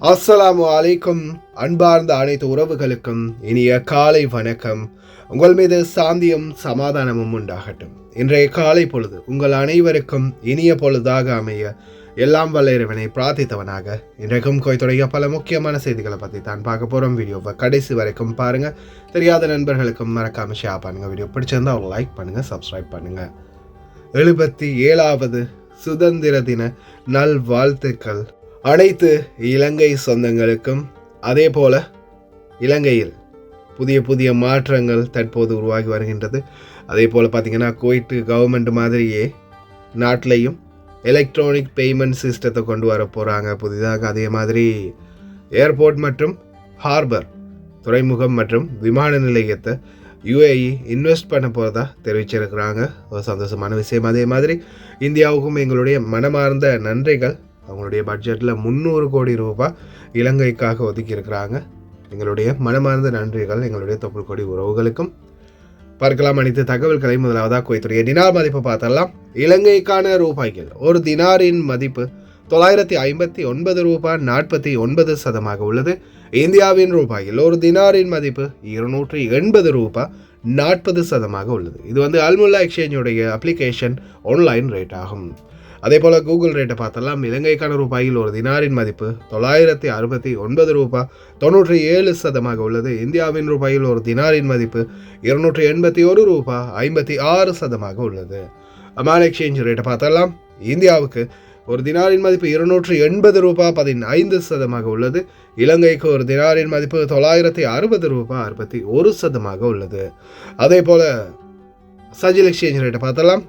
அஸ்ஸலாமு அலைக்கும். அன்பார்ந்த அனைத்து உறவுகளுக்கும் இனிய காலை வணக்கம். உங்கள் மீது சாந்தியும் சமாதானமும் உண்டாகட்டும். இன்றைய காலை பொழுது உங்கள் அனைவருக்கும் இனிய பொழுதாக அமைய எல்லாம் வல்ல இறைவனை பிரார்த்தித்தவனாக இன்றைக்கும் கோயத்துடைய பல முக்கியமான செய்திகளை பற்றி தான் பார்க்க போகிறோம். வீடியோவை கடைசி வரைக்கும் பாருங்கள். தெரியாத நண்பர்களுக்கும் மறக்காமல் ஷேர் பண்ணுங்கள். வீடியோ பிடிச்சிருந்தா ஒரு லைக் பண்ணுங்கள், சப்ஸ்கிரைப் பண்ணுங்கள். 77வது சுதந்திர தின நல்வாழ்த்துக்கள் அனைத்து இலங்கை சொந்தங்களுக்கும். அதே போல இலங்கையில் புதிய புதிய மாற்றங்கள் தற்போது உருவாகி வருகின்றது. அதே போல் பார்த்திங்கன்னா குவைட் கவர்மெண்ட் மாதிரியே நாட்டிலையும் எலக்ட்ரானிக் பேமெண்ட் சிஸ்டத்தை கொண்டு வர போகிறாங்க புதிதாக. அதே மாதிரி ஏர்போர்ட் மற்றும் ஹார்பர் துறைமுகம் மற்றும் விமான நிலையத்தை யுஏஇ இன்வெஸ்ட் பண்ண போகிறதா தெரிவிச்சிருக்கிறாங்க. ஒரு சந்தோஷமான விஷயம். அதே மாதிரி இந்தியாவுக்கும் எங்களுடைய மனமார்ந்த நன்றிகள். அவங்களுடைய பட்ஜெட்டில் 300 கோடி ரூபாய் இலங்கைக்காக ஒதுக்கியிருக்கிறாங்க. எங்களுடைய மனமார்ந்த நன்றிகள் எங்களுடைய 9 கோடி உறவுகளுக்கும். பார்க்கலாம் அனைத்து தகவல்களை. முதலாவதாக குவைத்துடைய டினார் மதிப்பு பார்த்தலாம். இலங்கைக்கான ரூபாய்கள் ஒரு தினாரின் மதிப்பு 959 ரூபாய் 49 சதமாக உள்ளது. இந்தியாவின் ரூபாயில் ஒரு தினாரின் மதிப்பு 280 ரூபாய் 40 சதமாக உள்ளது. இது அல்முல்லா எக்ஸ்சேஞ்சுடைய அப்ளிகேஷன் ஆன்லைன் ரேட் ஆகும். அதே போல் கூகுள் ரேட்டை பார்த்தலாம். இலங்கைக்கான ரூபாயில் ஒரு தினாரின் மதிப்பு 969 ரூபாய் 97 சதமாக உள்ளது. இந்தியாவின் ரூபாயில் ஒரு தினாரின் மதிப்பு 281 ரூபாய் 56 சதமாக உள்ளது. அமான் எக்ஸ்சேஞ்ச் ரேட்டை பார்த்தலாம். இந்தியாவுக்கு ஒரு தினாரின் மதிப்பு 280 ரூபாய் 15 சதமாக உள்ளது. இலங்கைக்கு ஒரு தினாரின் மதிப்பு 960 ரூபாய் 61 சதமாக உள்ளது. அதே போல் சஜில் எக்ஸ்சேஞ்ச் ரேட்டை பார்த்தலாம்.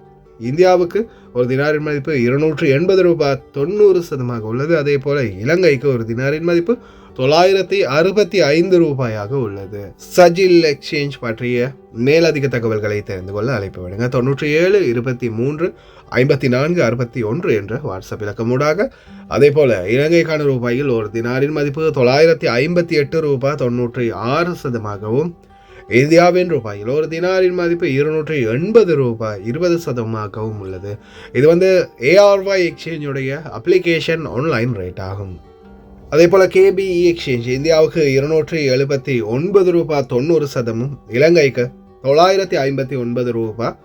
இந்தியாவுக்கு ஒரு தினாரின் மதிப்பு 280 ரூபாய் 90 சதமாக உள்ளது. அதே போல இலங்கைக்கு ஒரு தினாரின் மதிப்பு 965 ரூபாயாக உள்ளது. சஜில் எக்ஸ்சேஞ்ச் பற்றிய மேலதிக தகவல்களை தெரிந்து கொள்ள அழைப்பு விடுங்க. 97 23 54 61 என்ற வாட்ஸ்அப் இலக்கமூடாக. அதே போல இலங்கைக்கான ரூபாயில் ஒரு தினாரின் மதிப்பு 958 ரூபாய் 96 சதமாகவும், இந்தியாவின் ரூபாயில் ஒரு தினாரின் மதிப்பு 280 ரூபாய் 20 சதமாகவும் உள்ளது. இது ஏஆர்ஒய் எக்ஸ்சேஞ்சுடைய அப்ளிகேஷன் ஆன்லைன் ரேட் ஆகும். அதே போல் கேபிஇ எக்ஸ்சேஞ்ச் இந்தியாவுக்கு 279 ரூபாய் 90 சதமும், இலங்கைக்கு 959 ரூபாய்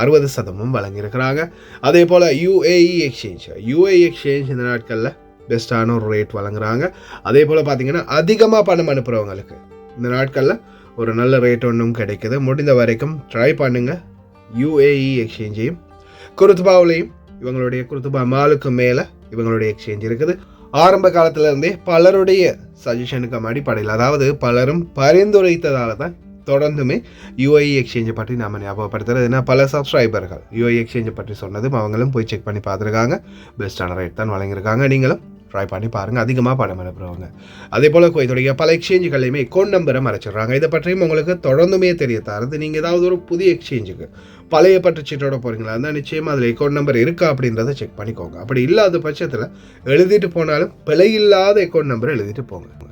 60 சதமும் வழங்கியிருக்கிறாங்க. அதே போல் யுஏஇ எக்ஸ்சேஞ்ச் இந்த நாட்களில் பெஸ்ட்டான ஒரு ரேட் வழங்குறாங்க. அதே போல் பார்த்தீங்கன்னா அதிகமாக பணம் அனுப்புகிறவங்களுக்கு இந்த நாட்களில் ஒரு நல்ல ரேட் ஒன்றும் கிடைக்குது. முடிந்த வரைக்கும் ட்ரை பண்ணுங்கள். யுஏஇ எக்ஸ்சேஞ்சையும் குருத்துபாவிலையும் இவங்களுடைய குருத்துபா மாலுக்கு மேலே இவங்களுடைய எக்ஸ்சேஞ்ச் இருக்குது. ஆரம்ப காலத்திலேருந்தே பலருடைய சஜஷனுக்கு அடிப்படையில், அதாவது பலரும் பரிந்துரைத்ததால் தான் தொடர்ந்துமே யுஏஇ எக்ஸ்சேஞ்சை பற்றி நாம் ஞாபகப்படுத்துறது. ஏன்னா பல சப்ஸ்கிரைபர்கள் யுஏஇ எக்ஸ்சேஞ்சை பற்றி சொன்னதும் அவங்களும் போய் செக் பண்ணி பார்த்துருக்காங்க. பெஸ்ட்டான ரேட் தான் வழங்கியிருக்காங்க. நீங்களும் ட்ரை பண்ணி பாருங்கள். அதிகமாக பணம் அனுப்புகிறவங்க. அதே போல் குவைத்துடைய பல எக்ஸ்சேஞ்சுகளையுமே அக்கௌண்ட் நம்பரை மறைச்சிடுறாங்க. இதை பற்றியும் உங்களுக்கு தொடர்ந்துமே தெரிய தருது. நீங்கள் ஏதாவது ஒரு புதிய எக்ஸ்சேஞ்சுக்கு பழைய பற்றுச்சீட்டோட போகிறீங்களா இருந்தால் நிச்சயமாக அதில் அக்கௌண்ட் நம்பர் இருக்கா அப்படின்றத செக் பண்ணிக்கோங்க. அப்படி இல்லாத பட்சத்தில் எழுதிட்டு போனாலும் பிழை இல்லாத அக்கௌண்ட் நம்பரை எழுதிட்டு போங்க.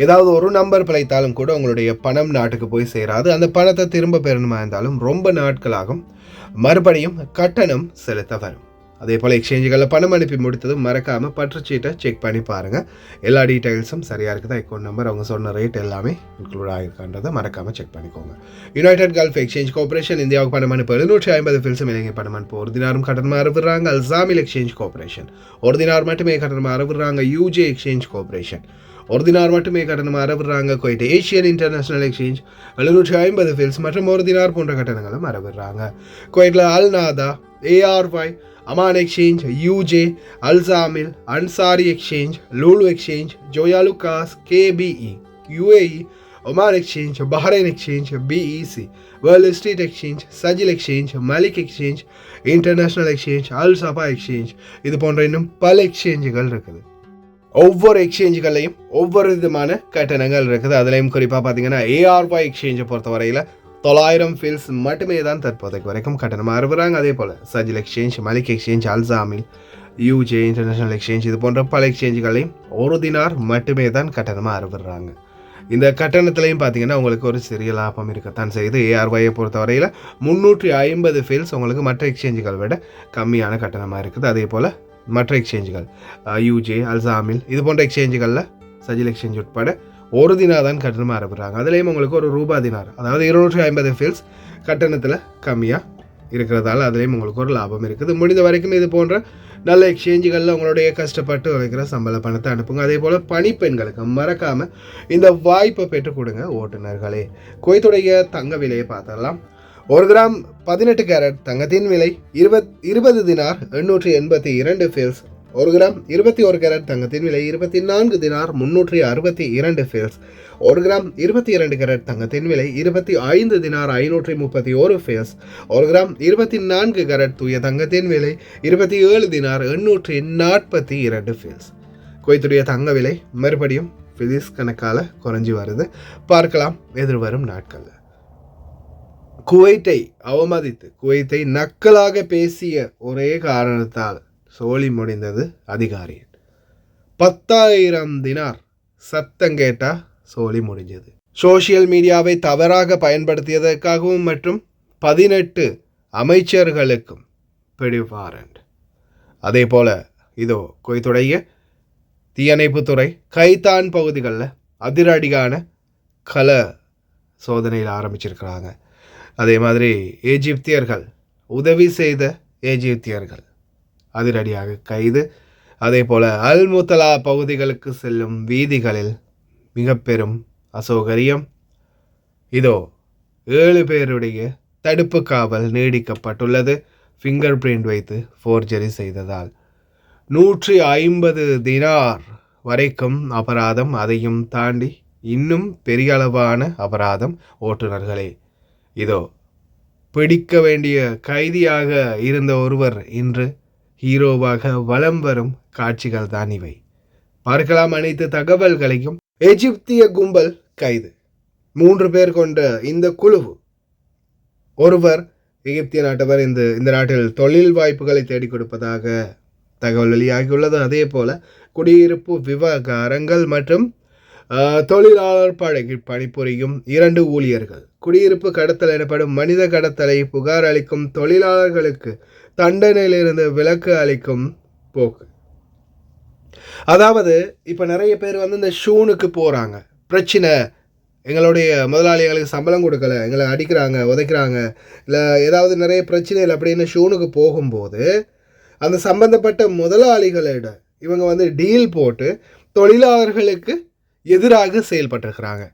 ஏதாவது ஒரு நம்பர் பிழைத்தாலும் கூட உங்களுடைய பணம் நாட்டுக்கு போய் சேராது. அந்த பணத்தை திரும்ப பெறணுமா இருந்தாலும் ரொம்ப நாட்களாகும். மறுபடியும் கட்டணம் செலுத்த வரும். அதே போல் எக்ஸ்சேஞ்சுகளில் பணம் அனுப்பி முடித்ததும் மறக்காமல் பற்றுச்சீட்டை செக் பண்ணி பாருங்கள். எல்லா டீட்டெயில்ஸும் சரியாக இருக்குதா, அக்கௌண்ட் நம்பர், அவங்க சொன்ன ரேட் எல்லாமே இன்க்ளூட் ஆகிருக்கான்றதை மறக்காமல் செக் பண்ணிக்கோங்க. யுனைடெட் கல்ஃப் எக்ஸ்சேஞ்ச் கார்பரேஷன் இந்தியாவுக்கு பணம் அனுப்ப 750 ஃபில்ஸும் இலங்கை பணம் அனுப்ப ஒரு தினாரும் கட்டணமாக அறவிடுறாங்க. அல்சாமில் எக்ஸ்சேஞ்ச் கார்பரேஷன் ஒரு தினார் மட்டுமே கட்டணமாக அறவிடுறாங்க. யூஜே எக்ஸ்சேஞ்ச் கார்பரேஷன் ஒரு தினார் மட்டுமே கட்டணமாக அறவிடுறாங்க. Kuwait Asian international exchange 750 fils மற்றும் ஒரு தினார் போன்ற கட்டணங்களும் அறவிடுறாங்க. குவைட்டில் அல்நாதா, ஏஆர்ஒய், அமான் எக்ஸ்சேஞ்ச், யூஜே, அல்சாமில், Ansari exchange, Lulu exchange, Joyalukkas, KBE, UAE, Oman exchange, Bahrain exchange, BEC, world street exchange, சஜில் exchange, Malik exchange, international exchange, அல் சபா எக்ஸ்சேஞ்ச், இது போன்ற இன்னும் பல எக்ஸ்சேஞ்சுகள் இருக்குது. ஒவ்வொரு எக்ஸ்சேஞ்சுகளையும் ஒவ்வொரு விதமான கட்டணங்கள் இருக்குது. அதுலேயும் குறிப்பாக பார்த்தீங்கன்னா ஏஆர்ஒய் எக்ஸ்சேஞ்சை பொறுத்த வரையில் 900 ஃபில்ஸ் மட்டுமே தான் தற்போதைக்கு வரைக்கும் கட்டணமாக அறுபறாங்க. அதே போல் சஜில் எக்ஸ்சேஞ்ச், மலிக் எக்ஸ்சேஞ்ச், அல்சாமில், யூஜே, இன்டர்நேஷனல் எக்ஸ்சேஞ்ச், இது போன்ற பல எக்ஸ்சேஞ்சுகளையும் ஒரு தினார் மட்டுமே தான் கட்டணமாக அறுபடுறாங்க. இந்த கட்டணத்திலையும் பார்த்தீங்கன்னா உங்களுக்கு ஒரு சிறிய லாபம் இருக்கத்தான் செய்யுது. ஏஆர்ஒயை பொறுத்த வரையில் 350 ஃபீல்ஸ் உங்களுக்கு மற்ற எக்ஸ்சேஞ்சுகள் விட கம்மியான கட்டணமாக இருக்குது. அதே போல் மற்ற எக்ஸ்சேஞ்சுகள் யூஜே, அல்சாமில் இது போன்ற எக்ஸ்சேஞ்சுகளில் சஜில் எக்ஸ்சேஞ்ச் உட்பட 1 தினார் தான் கட்டணமாக அனுப்புகிறாங்க. அதுலேயும் உங்களுக்கு ஒரு ரூபா தினார், அதாவது 250 ஃபீல்ஸ் கட்டணத்தில் கம்மியாக இருக்கிறதால அதுலேயும் உங்களுக்கு ஒரு லாபம் இருக்குது. முடிந்த வரைக்கும் இது போன்ற நல்ல எக்ஸ்சேஞ்சுகளில் உங்களுடைய கஷ்டப்பட்டு உழைக்கிற சம்பள பணத்தை அனுப்புங்க. அதே போல் பணிப்பெண்களுக்கு மறக்காமல் இந்த வாய்ப்பை பெற்றுக் கொடுங்க ஓட்டுநர்களே. குவைத்துடைய தங்க விலையை பார்த்தரலாம். 1 கிராம் 18 கேரட் தங்கத்தின் விலை 20 தினார் 882 ஃபீல்ஸ். 1 கிராம் 21 கேரட் தங்கத்தின் விலை 24 தினார் 362 ஃபீல்ஸ். 1 கிராம் 22 கேரட் தங்கத்தின் விலை 25 தினார் 531 ஃபீல்ஸ். 1 கிராம் 24 கேரட் தூய தங்கத்தின் விலை 27 தினார் 842 ஃபீல்ஸ். குவைத்துடைய தங்க விலை மறுபடியும் ஃபிலிஸ் கணக்கால குறைஞ்சி வருது. பார்க்கலாம் எதிர்வரும் நாட்களில். குவைத்தை அவமதித்து குவைத்தை நக்கலாக பேசிய ஒரே காரணத்தால் சோழி முடிந்தது அதிகாரியின். 10,000 தினார் சத்தம் கேட்டா சோழி முடிஞ்சது. சோசியல் மீடியாவை தவறாக பயன்படுத்தியதற்காகவும் மற்றும் 18 அமைச்சர்களுக்கும் பிடிவாரண்ட். அதே போல இதோ குவைத்துடைய தீயணைப்புத்துறை கைத்தான் பகுதிகளில் அதிரடியான கள சோதனையில் ஆரம்பிச்சிருக்கிறாங்க. அதே மாதிரி எகிப்தியர்கள் உதவி செய்த எகிப்தியர்கள் அதிரடியாக கைது. அதே போல் அல் முத்தலா பகுதிகளுக்கு செல்லும் வீதிகளில் மிக பெரும் அசௌகரியம். இதோ 7 பேருடைய தடுப்பு காவல் நீடிக்கப்பட்டுள்ளது. ஃபிங்கர் பிரிண்ட் வைத்து ஃபோர்ஜரி செய்ததால் 150 தினார் வரைக்கும் அபராதம். அதையும் தாண்டி இன்னும் பெரிய அளவான அபராதம் ஓட்டுநர்களே. இதோ பிடிக்க வேண்டிய கைதியாக இருந்த ஒருவர் இன்று ஹீரோவாக வலம் வரும் காட்சிகள் தான் இவை. பார்க்கலாம் அனைத்து தகவல்களையும். எகிப்திய கும்பல் கைது. 3 பேர் கொண்ட இந்த குழு, ஒருவர் எகிப்திய நாட்டவர் இந்த நாட்டில் தொழில் வாய்ப்புகளை தேடிக் கொடுப்பதாக தகவல் வெளியாகியுள்ளது. அதே போல குடியிருப்பு விவகாரங்கள் மற்றும் தொழிலாளர் பணிபுரியும் 2 ஊழியர்கள் குடியிருப்பு கடத்தல் எனப்படும் மனித கடத்தலை புகார் அளிக்கும் தொழிலாளர்களுக்கு தண்டனையிலிருந்து விலக்கு அளிக்கும் போக்கு. அதாவது இப்போ நிறைய பேர் இந்த ஷூனுக்கு போகிறாங்க. பிரச்சனை, எங்களுடைய முதலாளிகளுக்கு சம்பளம் கொடுக்கல, எங்களை அடிக்கிறாங்க, உதைக்கிறாங்க, இல்லை ஏதாவது நிறைய பிரச்சனைகள் அப்படின்னு ஷூனுக்கு போகும்போது அந்த சம்பந்தப்பட்ட முதலாளிகளிட இவங்க டீல் போட்டு தொழிலாளர்களுக்கு எதிராக செயல்பட்டிருக்கிறாங்க.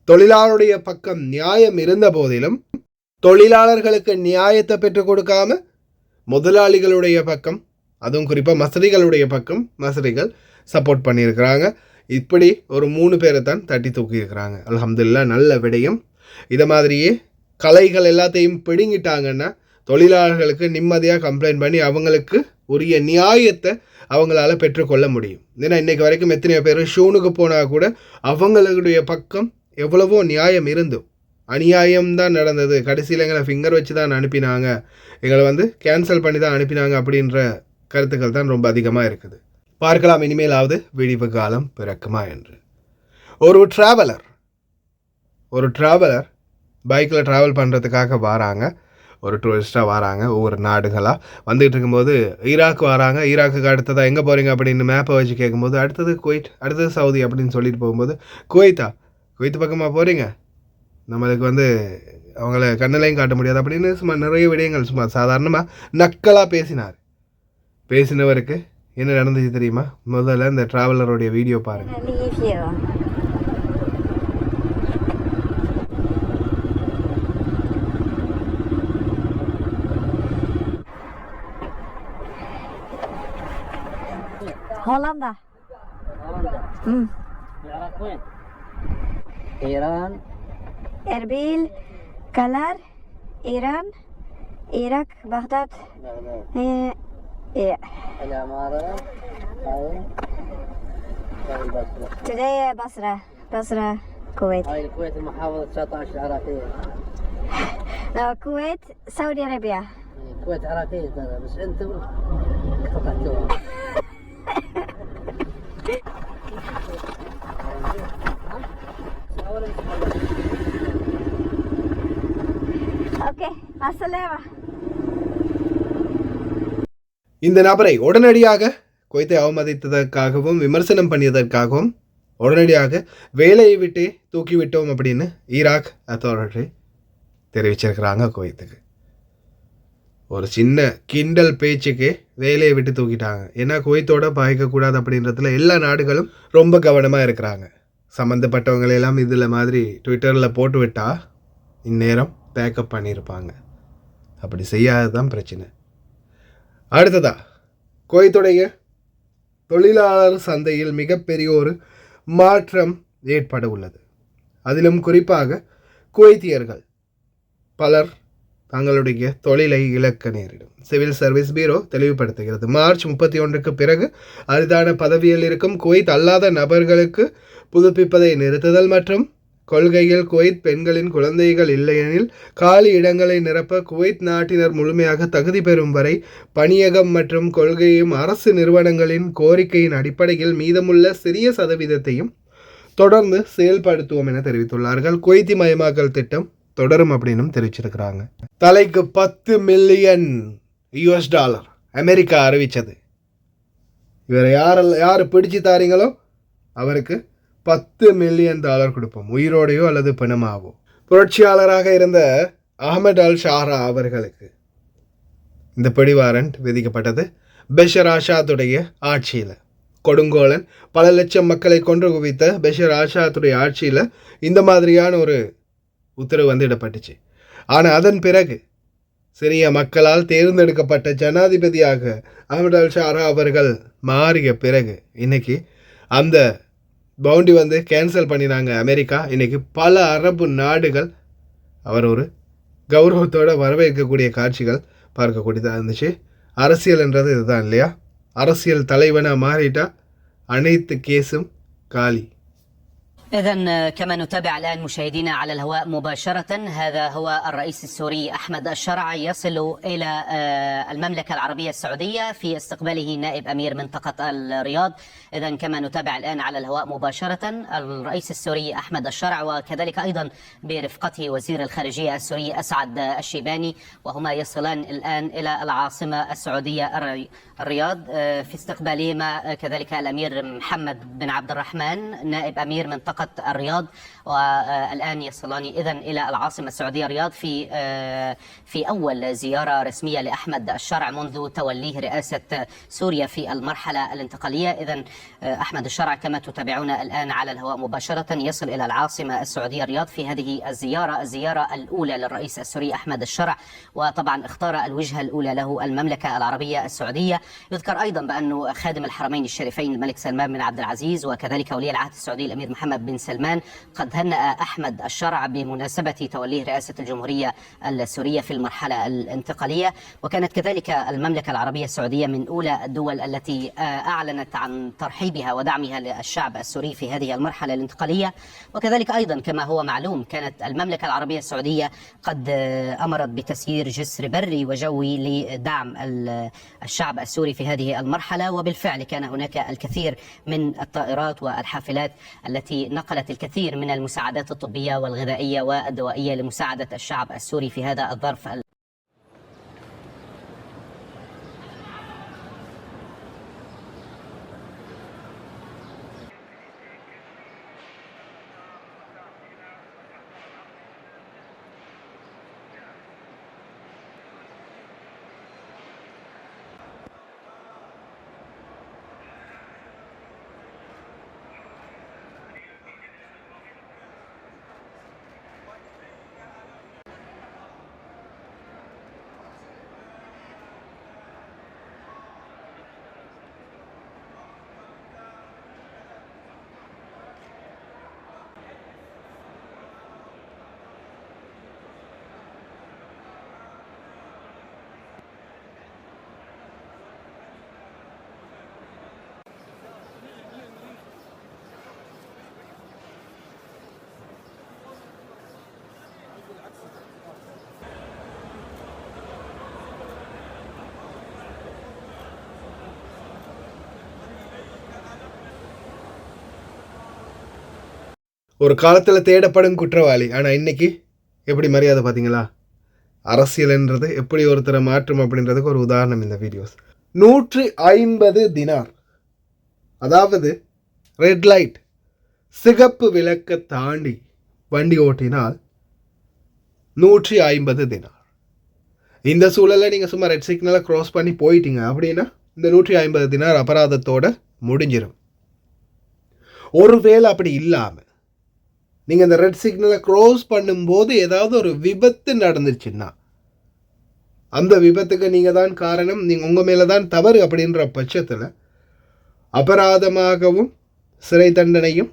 தொழிலாளருடைய பக்கம் நியாயம் இருந்த போதிலும் தொழிலாளர்களுக்கு நியாயத்தை பெற்றுக் கொடுக்காம முதலாளிகளுடைய பக்கம், அதுவும் குறிப்பாக மசதிகளுடைய பக்கம் மசதிகள் சப்போர்ட் பண்ணியிருக்கிறாங்க. இப்படி ஒரு 3 பேரை தான் தட்டி தூக்கியிருக்கிறாங்க. அல்ஹம்துலில்லாஹ், நல்ல விடயம். இதை மாதிரியே கலைகள் எல்லாத்தையும் பிடுங்கிட்டாங்கன்னா தொழிலாளர்களுக்கு நிம்மதியாக கம்ப்ளைண்ட் பண்ணி அவங்களுக்கு உரிய நியாயத்தை அவங்களால பெற்றுக்கொள்ள முடியும். ஏன்னா இன்றைக்கு வரைக்கும் எத்தனையோ பேர் ஷூனுக்கு போனால் கூட அவங்களுடைய பக்கம் எவ்வளவோ நியாயம் இருந்தும் அநியாயம்தான் நடந்தது, கடைசியில் எங்களை ஃபிங்கர் வச்சு தான் அனுப்பினாங்க, எங்களை கேன்சல் பண்ணி தான் அனுப்பினாங்க அப்படின்ற கருத்துக்கள் தான் ரொம்ப அதிகமாக இருக்குது. பார்க்கலாம் இனிமேலாவது விடிவு காலம் பிறக்குமா என்று. ஒரு ட்ராவலர் பைக்கில் ட்ராவல் பண்ணுறதுக்காக வராங்க. ஒரு டூரிஸ்ட்டாக வராங்க. ஒவ்வொரு நாடுகளாக வந்துகிட்டு இருக்கும்போது ஈராக் வராங்க. ஈராக்குக்கு அடுத்ததாக எங்கே போகிறீங்க அப்படின்னு மேப்பை வச்சு கேட்கும்போது அடுத்தது குவைத், அடுத்தது சவுதி அப்படின்னு சொல்லிட்டு போகும்போது குவைத் பக்கமாக போகிறீங்க, நம்மளுக்கு அவங்கள கண்ணிலையும் காட்ட முடியாது அப்படின்னு சும்மா நிறைய விடயங்கள் சும்மா சாதாரணமாக நக்கலாக பேசினவருக்கு என்ன நடந்துச்சு தெரியுமா? முதல்ல இந்த ட்ராவலருடைய வீடியோ பாருங்கள். هولندا. العراق وين؟ إيران. إربيل، كلار، إيران، إيراك، بغداد. إيه. العمارة. هاي البصرة. today بصرة كويت. هاي الكويت المحافظة 19 العراقية. كويت سعودي عربية. الكويت عراقية بس أنتم قطعتوها. ஓகே, அஸ்ஸலாமு. இந்த நபரை உடனடியாக குவைத்தை அவமதித்ததற்காகவும் விமர்சனம் பண்ணியதற்காகவும் உடனடியாக வேலையை விட்டு தூக்கிவிட்டோம் அப்படின்னு ஈராக் அத்தாரிட்டி தெரிவிச்சிருக்கிறாங்க குவைத்துக்கு. ஒரு சின்ன கிண்டல் பேச்சுக்கு வேலையை விட்டு தூக்கிட்டாங்க. ஏன்னா குவைத்தோட பாய்க்கக்கூடாது அப்படின்றதுல எல்லா நாடுகளும் ரொம்ப கவனமாக இருக்கிறாங்க. சம்மந்தப்பட்டவங்களெல்லாம் இதில் மாதிரி ட்விட்டரில் போட்டு விட்டால் இந்நேரம் பேக்கப் பண்ணியிருப்பாங்க. அப்படி செய்யாதது தான் பிரச்சனை. அடுத்ததா குவைத்துடைய தொழிலாளர் சந்தையில் மிகப்பெரிய ஒரு மாற்றம் ஏற்பட உள்ளது. அதிலும் குறிப்பாக குவைத்தியர்கள் பலர் தங்களுடைய தொழிலை இழக்க நேரிடும். சிவில் சர்வீஸ் பியூரோ தெளிவுபடுத்துகிறது. மார்ச் 31க்கு பிறகு அரிதான பதவியில் இருக்கும் குவைத் அல்லாத நபர்களுக்கு புதுப்பிப்பதை நிறுத்துதல் மற்றும் கொள்கையில் குவைத் பெண்களின் குழந்தைகள் இல்லையெனில் காலி இடங்களை நிரப்ப குவைத் நாட்டினர் முழுமையாக தகுதி பெறும் வரை பணியகம் மற்றும் கொள்கையும் அரசு நிறுவனங்களின் கோரிக்கையின் அடிப்படையில் மீதமுள்ள சிறிய சதவீதத்தையும் தொடர்ந்து செயல்படுத்துவோம் என தெரிவித்துள்ளார்கள். குவைத்தி மயமாக்கல் திட்டம் தொடரும் அப்படின்னு தெரிவிச்சிருக்கிறாங்க. தலைக்கு $10 மில்லியன் அமெரிக்கா அறிவித்தது. இவரை யார் பிடிச்சி தாரீங்களோ அவருக்கு $10 மில்லியன் கொடுப்போம், உயிரோடையோ அல்லது பணமாகவோ. புரட்சியாளராக இருந்த அஹமத் அல் ஷாரா அவர்களுக்கு இந்த பிடிவாரண்ட் விதிக்கப்பட்டது. பெஷர் ஆஷாத்துடைய ஆட்சியில் கொடுங்கோலன் பல லட்சம் மக்களை கொன்று குவித்த பெஷர் ஆஷாத்துடைய ஆட்சியில் இந்த மாதிரியான ஒரு உத்தரவு இடப்பட்டுச்சு. ஆனால் அதன் பிறகு சிறிய மக்களால் தேர்ந்தெடுக்கப்பட்ட ஜனாதிபதியாக அஹமத் அல் ஷாரா அவர்கள் மாறிய பிறகு இன்னைக்கு அந்த பவுண்டி கேன்சல் பண்ணினாங்க அமெரிக்கா. இன்னைக்கு பல அரபு நாடுகள் அவர் ஒரு கௌரவத்தோடு வரவேற்கக்கூடிய காட்சிகள் பார்க்கக்கூடியதாக இருந்துச்சு. அரசியல்ன்றது இதுதான் இல்லையா? அரசியல் தலைவனாக மாறிட்டா அனைத்து கேஸும் காலி. إذن كما نتابع الآن مشاهدينا على الهواء مباشرة، هذا هو الرئيس السوري أحمد الشرع يصل إلى المملكة العربية السعودية في استقباله نائب أمير منطقة الرياض. إذن كما نتابع الآن على الهواء مباشرة الرئيس السوري أحمد الشرع وكذلك أيضا برفقته وزير الخارجية السوري أسعد الشيباني، وهما يصلان الآن إلى العاصمة السعودية الرياض في استقبالهما كذلك الأمير محمد بن عبد الرحمن نائب أمير منطقة الرياض، والآن يصلان إذن إلى العاصمة السعودية الرياض في أول زيارة رسمية لأحمد الشرع منذ توليه رئاسة سوريا في المرحلة الانتقالية. إذن أحمد الشرع كما تتابعون الآن على الهواء مباشرة يصل إلى العاصمة السعودية الرياض في هذه الزيارة الأولى للرئيس السوري أحمد الشرع، وطبعا اختار الوجهة الأولى له المملكة العربية السعودية. يذكر أيضا بأنه خادم الحرمين الشريفين الملك سلمان بن عبد العزيز وكذلك ولي العهد السعودي الأمير محمد بن سلمان قد هنأ أحمد الشرع بمناسبة توليه رئاسة الجمهورية السورية في المرحلة الانتقالية. وكانت كذلك المملكة العربية السعودية من أولى الدول التي أعلنت عن ترحيبها ودعمها للشعب السوري في هذه المرحلة الانتقالية. وكذلك أيضا كما هو معلوم كانت المملكة العربية السعودية قد أمرت بتسيير جسر بري وجوي لدعم الشعب السوري في هذه المرحلة، وبالفعل كان هناك الكثير من الطائرات والحافلات التي نقلت الكثير من المساعدات الطبية والغذائية والدوائية لمساعدة الشعب السوري في هذا الظرف. ஒரு காலத்தில் தேடப்படும் குற்றவாளி, ஆனால் இன்னைக்கு எப்படி மரியாதை பார்த்தீங்களா? அரசியல்ன்றது எப்படி ஒருத்தரை மாற்றும் அப்படின்றதுக்கு ஒரு உதாரணம் இந்த வீடியோஸ். 150 தினார், அதாவது ரெட் லைட் சிகப்பு விளக்க தாண்டி வண்டி ஓட்டினால் 150 தினார். இந்த சூழலில் நீங்கள் சும்மா ரெட் சிக்னலை க்ராஸ் பண்ணி போயிட்டீங்க அப்படின்னா இந்த 150 தினார் அபராதத்தோட முடிஞ்சிடும். ஒருவேளை அப்படி இல்லாமல் நீங்கள் இந்த ரெட் சிக்னலை க்ராஸ் பண்ணும்போது ஏதாவது ஒரு விபத்து நடந்துச்சுன்னா அந்த விபத்துக்கு நீங்கள் தான் காரணம், நீங்கள் உங்கள் மேலே தான் தவறு அப்படின்ற பட்சத்தில் அபராதமாகவும் சிறை தண்டனையும்,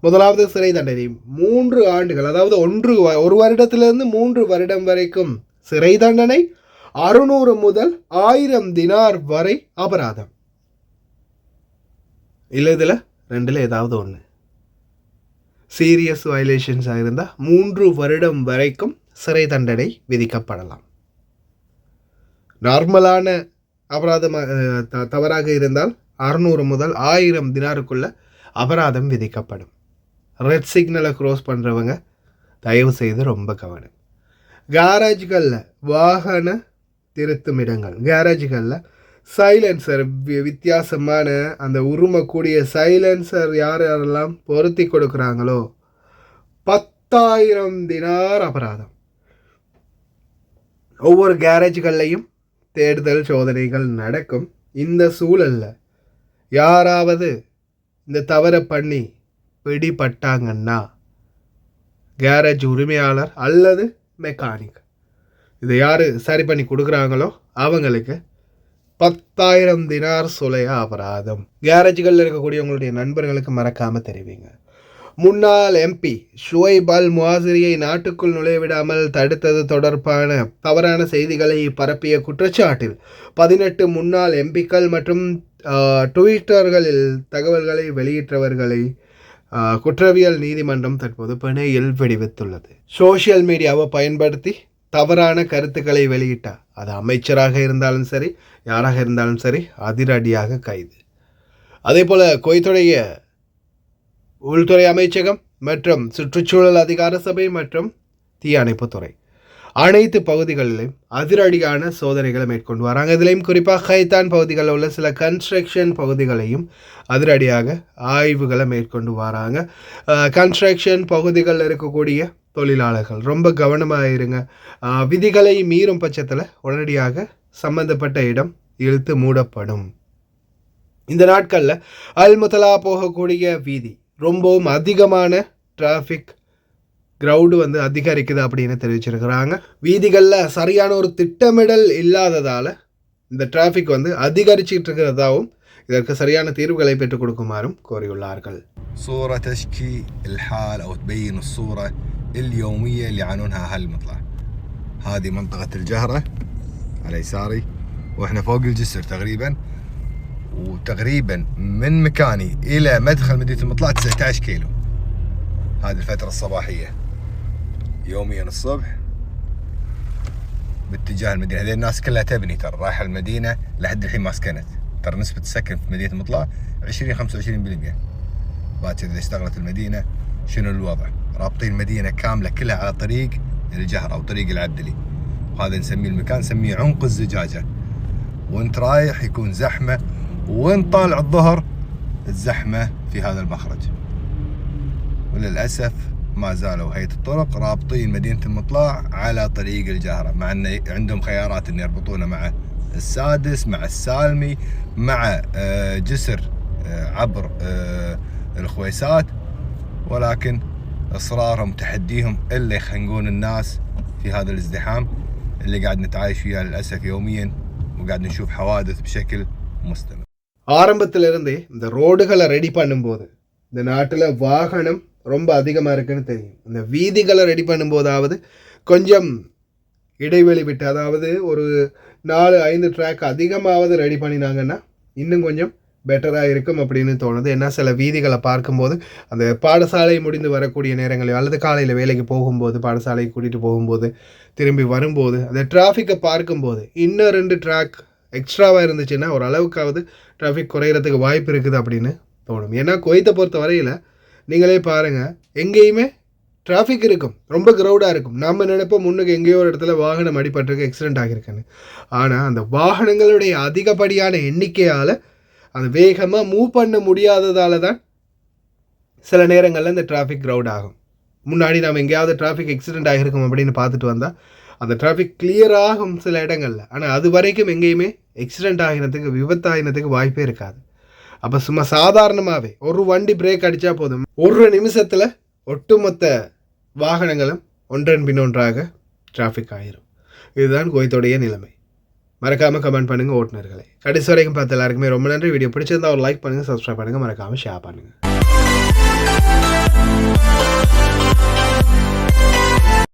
முதலாவது சிறை தண்டனையும் 3 ஆண்டுகள், அதாவது 1 வருடத்திலிருந்து 3 வருடம் வரைக்கும் சிறை தண்டனை, 600 முதல் 1000 தினார் வரை அபராதம். இல்லை இதில் ரெண்டில் ஏதாவது ஒன்று. சீரியஸ் வயலேஷன்ஸாக இருந்தால் 3 வருடம் வரைக்கும் சிறை தண்டனை விதிக்கப்படலாம். நார்மலான அபராதமாக தவறாக இருந்தால் 600 முதல் 1000 தினாருக்குள்ள அபராதம் விதிக்கப்படும். ரெட் சிக்னலை க்ராஸ் பண்ணுறவங்க தயவு செய்து ரொம்ப கவனம். கேரேஜ்களில், வாகன திருத்தும் இடங்கள், கேரேஜ்களில் சைலன்சர், வித்தியாசமான அந்த உருமக்கூடிய சைலன்சர் யாரெல்லாம் பொருத்தி கொடுக்குறாங்களோ 10,000 தினார் அபராதம். ஒவ்வொரு கேரேஜ்கள்லையும் தேடுதல் சோதனைகள் நடக்கும். இந்த சூழலில் யாராவது இந்த தவறை பண்ணி பிடிபட்டாங்கன்னா கேரேஜ் உரிமையாளர் அல்லது மெக்கானிக், இதை யார் சரி பண்ணி கொடுக்குறாங்களோ அவங்களுக்கு 10,000 தினார் சுலைய அபராதம். கேரேஜ்களில் இருக்கக்கூடிய உங்களுடைய நண்பர்களுக்கு மறக்காமல் தெரிவிங்க. முன்னாள் எம்பி ஷுவைப் அல் முவாசிரியை நாட்டுக்குள் நுழைவிடாமல் தடுத்தது தொடர்பான தவறான செய்திகளை பரப்பிய குற்றச்சாட்டில் 18 முன்னாள் எம்பிக்கள் மற்றும் ட்விட்டர்களில் தகவல்களை வெளியிட்டவர்களை குற்றவியல் நீதிமன்றம் தற்போது பிணையில் விடுவித்துள்ளது. சோஷியல் மீடியாவை பயன்படுத்தி தவறான கருத்துக்களை வெளியிட்டார், அது அமைச்சராக இருந்தாலும் சரி, யாராக இருந்தாலும் சரி, அதிரடியாக கைது. அதே போல் குவைத்துடைய உள்துறை அமைச்சகம் மற்றும் சுற்றுச்சூழல் அதிகார சபை மற்றும் தீயணைப்புத்துறை அனைத்து பகுதிகளிலும் அதிரடியான சோதனைகளை மேற்கொண்டு வராங்க. இதுலேயும் குறிப்பாக ஹைத்தான் பகுதிகளில் உள்ள சில கன்ஸ்ட்ரக்ஷன் பகுதிகளையும் அதிரடியாக ஆய்வுகளை மேற்கொண்டு வராங்க. கன்ஸ்ட்ரக்ஷன் பகுதிகளில் இருக்கக்கூடிய தொழிலாளர்கள் ரொம்ப கவனமாக இருங்க. விதிகளை மீறும் பட்சத்தில் உடனடியாக சம்பந்தப்பட்ட இடம் இழுத்து மூடப்படும். இந்த நாட்களில் அல் முத்தலா போகக்கூடிய வீதி ரொம்பவும் அதிகமான டிராஃபிக் க்ரௌடு அதிகரிக்குது அப்படின்னு தெரிவிச்சிருக்கிறாங்க. வீதிகளில் சரியான ஒரு திட்டமிடல் இல்லாததால் இந்த டிராஃபிக் அதிகரிச்சுட்டு இருக்கிறதாவும் இதற்கு சரியான தீர்வுகளை பெற்றுக் கொடுக்குமாறும் கோரியுள்ளார்கள். صورة تشكي الحال أو تبين الصورة اليومية اللي يعانونها أهل المطلع. هذه منطقة الجهرة على يساري وإحنا فوق الجسر تقريبا، وتقريبا من مكاني إلى مدخل مدينة المطلع 19 كيلو. هذه الفترة الصباحية يوميا الصبح باتجاه المدينة. هذه الناس كلها تبني، ترى رايحة المدينة لحد الحين ما سكنت. ترى نسبة السكن في مدينة المطلع 20-25%. باكر إذا اشتغلت المدينة شنو الوضع؟ رابطين المدينة كاملة كلها على طريق الجهرة أو طريق العبدلي، وهذا نسميه المكان نسميه عمق الزجاجة. وانت رايح يكون زحمة، وانت طالع الظهر الزحمة في هذا المخرج. وللأسف ما زالوا هيئة الطرق رابطين مدينة المطلع على طريق الجهرة، مع أن عندهم خيارات أن يربطونه مع السادس، مع السالمي، مع جسر عبر الخويسات، ولكن إصرارهم وتحديهم اللي يخنقون الناس في هذا الازدحام اللي قاعد نتعايش فيها للأسف يوميا، وقاعد نشوف حوادث بشكل مستمر. ஆரம்பத்திலிருந்தே இந்த ரோடுகளை ரெடி பண்ணும்போது இந்த நாட்டில் வாகனம் ரொம்ப அதிகமாக இருக்குன்னு தெரியும். இந்த வீதிகளை ரெடி பண்ணும்போதாவது கொஞ்சம் இடைவெளி விட்டு, அதாவது ஒரு 4-5 ட்ராக் அதிகமாவது ரெடி பண்ணினாங்கன்னா இன்னும் கொஞ்சம் பெட்டராக இருக்கும் அப்படின்னு தோணுது. ஏன்னா சில வீதிகளை பார்க்கும்போது அந்த பாடசாலை முடிந்து வரக்கூடிய நேரங்களில் அல்லது காலையில் வேலைக்கு போகும்போது, பாடசாலைக்கு கூட்டிகிட்டு போகும்போது, திரும்பி வரும்போது அந்த டிராஃபிக்கை பார்க்கும்போது இன்னும் 2 ட்ராக் எக்ஸ்ட்ராவாக இருந்துச்சுன்னா ஓரளவுக்காவது டிராஃபிக் குறையிறதுக்கு வாய்ப்பு இருக்குது அப்படின்னு தோணும். ஏன்னா குவைத்தை பொறுத்த வரையில் நீங்களே பாருங்கள், எங்கேயுமே டிராஃபிக் இருக்கும், ரொம்ப க்ரௌடாக இருக்கும். நம்ம நினைப்போம் முன்னுக்கு எங்கேயோ ஒரு இடத்துல வாகனம் அடிபட்டிருக்கு, ஆக்சிடென்ட் ஆகியிருக்குன்னு. ஆனால் அந்த வாகனங்களுடைய அதிகப்படியான எண்ணிக்கையால் அந்த வேகமாக மூவ் பண்ண முடியாததால் தான் சில நேரங்களில் இந்த டிராஃபிக் க்ரௌட் ஆகும். முன்னாடி நம்ம எங்கேயாவது டிராஃபிக் ஆக்சிடென்ட் ஆகிருக்கும் அப்படின்னு பார்த்துட்டு வந்தால் அந்த டிராஃபிக் கிளியர் ஆகும் சில இடங்களில். ஆனால் அது வரைக்கும் எங்கேயுமே ஆக்சிடென்ட் ஆகினத்துக்கு விபத்தாகினத்துக்கு வாய்ப்பே இருக்காது. அப்போ சும்மா சாதாரணமாகவே ஒரு வண்டி பிரேக் அடித்தா போதும், ஒரு நிமிஷத்தில் ஒட்டுமொத்த வாகனங்களும் ஒன்றன் பின்னொன்றாக டிராஃபிக் ஆகிரும். இதுதான் குவைத்தோடைய நிலைமை. மறக்காமல் கமெண்ட் பண்ணுங்கள் ஓட்டுநர்களை. கடைசி வரைக்கும் பார்த்து எல்லாருக்குமே ரொம்ப நன்றி. வீடியோ பிடிச்சிருந்தா ஒரு லைக் பண்ணுங்கள், சப்ஸ்கிரைப் பண்ணுங்கள், மறக்காமல் ஷேர் பண்ணுங்கள்.